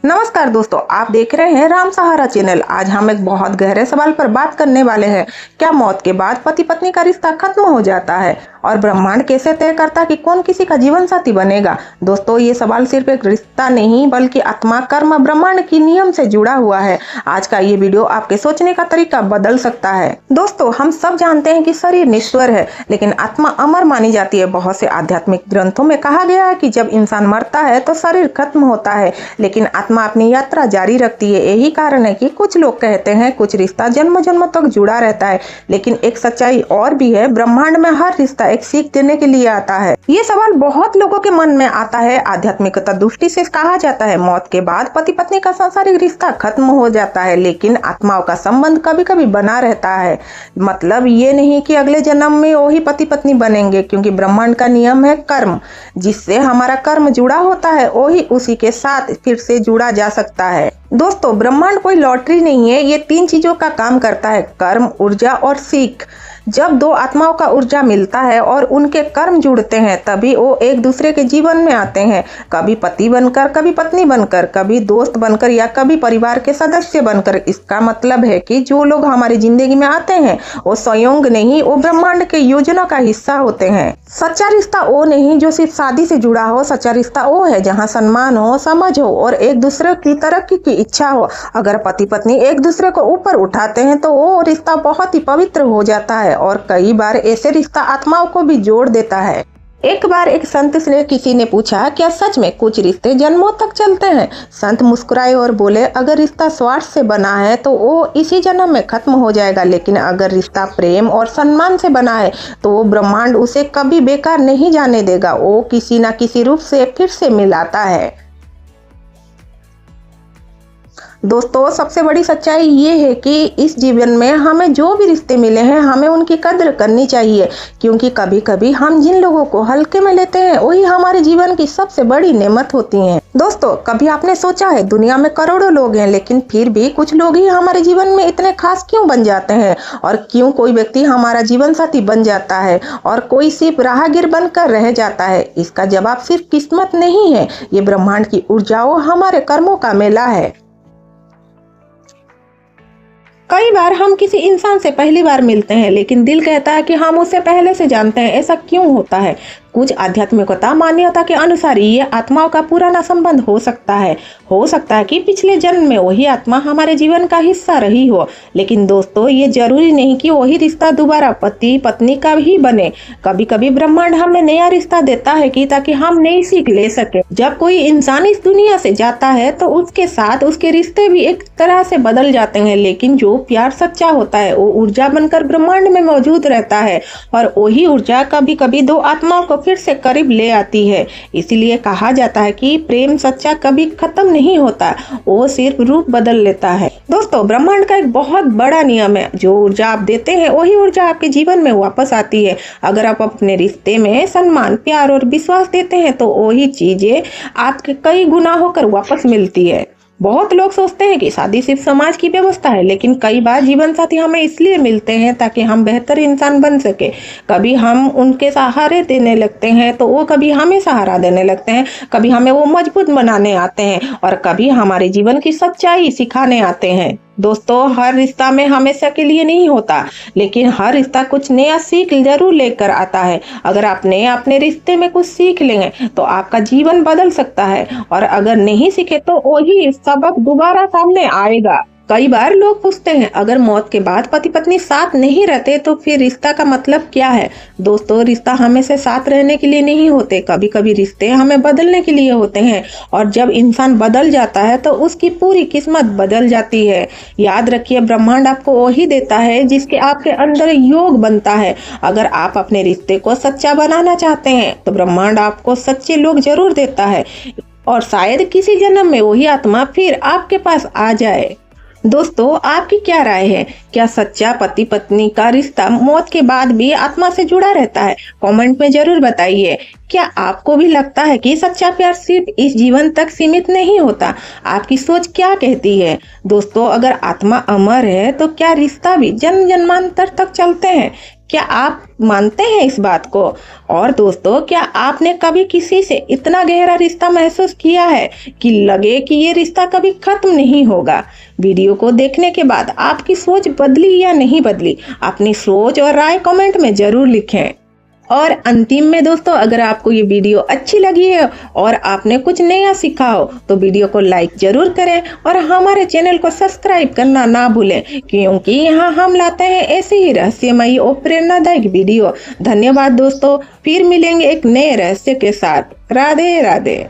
नमस्कार दोस्तों, आप देख रहे हैं राम सहारा चैनल। आज हम एक बहुत गहरे सवाल पर बात करने वाले हैं। क्या मौत के बाद पति पत्नी का रिश्ता खत्म हो जाता है? और ब्रह्मांड कैसे तय करता है कि कौन किसी का जीवन साथी बनेगा? दोस्तों, ये सवाल सिर्फ एक रिश्ता नहीं बल्कि आत्मा, कर्म, ब्रह्मांड की नियम से जुड़ा हुआ है। आज का ये वीडियो आपके सोचने का तरीका बदल सकता है। दोस्तों, हम सब जानते हैं कि शरीर नश्वर है लेकिन आत्मा अमर मानी जाती है। बहुत से आध्यात्मिक ग्रंथों में कहा गया है कि जब इंसान मरता है तो शरीर खत्म होता है लेकिन आत्मा अपनी यात्रा जारी रखती है। यही कारण है कि कुछ लोग कहते हैं कुछ रिश्ता जन्म जन्म तक जुड़ा रहता है। लेकिन एक सच्चाई और भी है, ब्रह्मांड में हर रिश्ता एक सीख देने के लिए आता है। ये सवाल बहुत लोगों के मन में आता है। आध्यात्मिकता दृष्टि से कहा जाता है मौत के बाद पति पत्नी का सांसारिक रिश्ता खत्म हो जाता है लेकिन आत्माओं का संबंध कभी कभी बना रहता है। मतलब ये नहीं कि अगले जन्म में वही पति पत्नी बनेंगे, क्योंकि ब्रह्मांड का नियम है कर्म। जिससे हमारा कर्म जुड़ा होता है वही उसी के साथ फिर से जुड़ा जा सकता है। दोस्तों, ब्रह्मांड कोई लॉटरी नहीं है। ये 3 चीजों का काम करता है: कर्म, ऊर्जा और सीख। जब 2 आत्माओं का ऊर्जा मिलता है और उनके कर्म जुड़ते हैं तभी वो एक दूसरे के जीवन में आते हैं। कभी पति बनकर, कभी पत्नी बनकर, कभी दोस्त बनकर या कभी परिवार के सदस्य बनकर। इसका मतलब है कि जो लोग हमारी जिंदगी में आते हैं वो संयोग नहीं, वो ब्रह्मांड के योजना का हिस्सा होते हैं। सच्चा रिश्ता वो नहीं जो सिर्फ शादी से जुड़ा हो। सच्चा रिश्ता वो है जहाँ सम्मान हो, समझ हो और एक दूसरे की तरक्की की इच्छा हो। अगर पति पत्नी एक दूसरे को ऊपर उठाते हैं तो वो रिश्ता बहुत ही पवित्र हो जाता है और कई बार ऐसे रिश्ता आत्माओं को भी जोड़ देता है। एक बार एक संत से किसी ने पूछा, क्या सच में कुछ रिश्ते जन्मों तक चलते हैं? संत मुस्कुराए और बोले, अगर रिश्ता स्वार्थ से बना है तो वो इसी जन्म में खत्म हो जाएगा, लेकिन अगर रिश्ता प्रेम और सम्मान से बना है तो वो ब्रह्मांड उसे कभी बेकार नहीं जाने देगा। वो किसी न किसी रूप से फिर से मिलाता है। दोस्तों, सबसे बड़ी सच्चाई ये है कि इस जीवन में हमें जो भी रिश्ते मिले हैं हमें उनकी कद्र करनी चाहिए, क्योंकि कभी कभी हम जिन लोगों को हल्के में लेते हैं वही हमारे जीवन की सबसे बड़ी नेमत होती हैं। दोस्तों, कभी आपने सोचा है दुनिया में करोड़ों लोग हैं लेकिन फिर भी कुछ लोग ही हमारे जीवन में इतने खास क्यों बन जाते हैं? और क्यों कोई व्यक्ति हमारा जीवन साथी बन जाता है और कोई सिर्फ राहगीर बनकर रह जाता है? इसका जवाब सिर्फ किस्मत नहीं है, ये ब्रह्मांड की ऊर्जाओं, हमारे कर्मों का मेला है। कई बार हम किसी इंसान से पहली बार मिलते हैं लेकिन दिल कहता है कि हम उसे पहले से जानते हैं। ऐसा क्यों होता है? कुछ आध्यात्मिकता मान्यता के अनुसार ये आत्माओं का पुराना संबंध हो सकता है। कि पिछले जन्म में वही आत्मा हमारे जीवन का हिस्सा रही हो। लेकिन दोस्तों, ये जरूरी नहीं कि वही रिश्ता दोबारा पति पत्नी का ही बने। कभी कभी ब्रह्मांड हमें नया रिश्ता देता है कि ताकि हम नई सीख ले सके। जब कोई इंसान इस दुनिया से जाता है तो उसके साथ उसके रिश्ते भी एक तरह से बदल जाते हैं, लेकिन जो प्यार सच्चा होता है वो ऊर्जा बनकर ब्रह्मांड में मौजूद रहता है और वही ऊर्जा कभी कभी 2 आत्माओं को फिर से करीब ले आती है। इसीलिए कहा जाता है कि प्रेम सच्चा कभी खत्म नहीं होता, वो सिर्फ रूप बदल लेता है। दोस्तों, ब्रह्मांड का एक बहुत बड़ा नियम है, जो ऊर्जा आप देते हैं वही ऊर्जा आपके जीवन में वापस आती है। अगर आप अपने रिश्ते में सम्मान, प्यार और विश्वास देते हैं तो वही चीजें आपके कई गुना होकर वापस मिलती है। बहुत लोग सोचते हैं कि शादी सिर्फ समाज की व्यवस्था है, लेकिन कई बार जीवन साथी हमें इसलिए मिलते हैं ताकि हम बेहतर इंसान बन सके। कभी हम उनके सहारे देने लगते हैं तो वो कभी हमें सहारा देने लगते हैं, कभी हमें वो मजबूत बनाने आते हैं और कभी हमारे जीवन की सच्चाई सिखाने आते हैं। दोस्तों, हर रिश्ता में हमेशा के लिए नहीं होता, लेकिन हर रिश्ता कुछ नया सीख जरूर लेकर आता है। अगर आपने अपने रिश्ते में कुछ सीख लेंगे तो आपका जीवन बदल सकता है, और अगर नहीं सीखे तो वही सबक दोबारा सामने आएगा। कई बार लोग पूछते हैं, अगर मौत के बाद पति पत्नी साथ नहीं रहते तो फिर रिश्ता का मतलब क्या है? दोस्तों, रिश्ता हमेशा साथ रहने के लिए नहीं होते। कभी कभी रिश्ते हमें बदलने के लिए होते हैं, और जब इंसान बदल जाता है तो उसकी पूरी किस्मत बदल जाती है। याद रखिए, ब्रह्मांड आपको वही देता है जिसके आपके अंदर योग बनता है। अगर आप अपने रिश्ते को सच्चा बनाना चाहते हैं तो ब्रह्मांड आपको सच्चे लोग जरूर देता है, और शायद किसी जन्म में वही आत्मा फिर आपके पास आ जाए। दोस्तों, आपकी क्या राय है? क्या सच्चा पति पत्नी का रिश्ता मौत के बाद भी आत्मा से जुड़ा रहता है? कमेंट में जरूर बताइए। क्या आपको भी लगता है कि सच्चा प्यार सिर्फ इस जीवन तक सीमित नहीं होता? आपकी सोच क्या कहती है? दोस्तों, अगर आत्मा अमर है तो क्या रिश्ता भी जन्म जन्मांतर तक चलते हैं? क्या आप मानते हैं इस बात को? और दोस्तों, क्या आपने कभी किसी से इतना गहरा रिश्ता महसूस किया है कि लगे कि ये रिश्ता कभी खत्म नहीं होगा? वीडियो को देखने के बाद आपकी सोच बदली या नहीं बदली? अपनी सोच और राय कमेंट में जरूर लिखें। और अंतिम में दोस्तों, अगर आपको ये वीडियो अच्छी लगी है और आपने कुछ नया सीखा हो तो वीडियो को लाइक जरूर करें और हमारे चैनल को सब्सक्राइब करना ना भूलें, क्योंकि यहाँ हम लाते हैं ऐसे ही रहस्यमयी और प्रेरणादायक वीडियो। धन्यवाद दोस्तों, फिर मिलेंगे एक नए रहस्य के साथ। राधे राधे।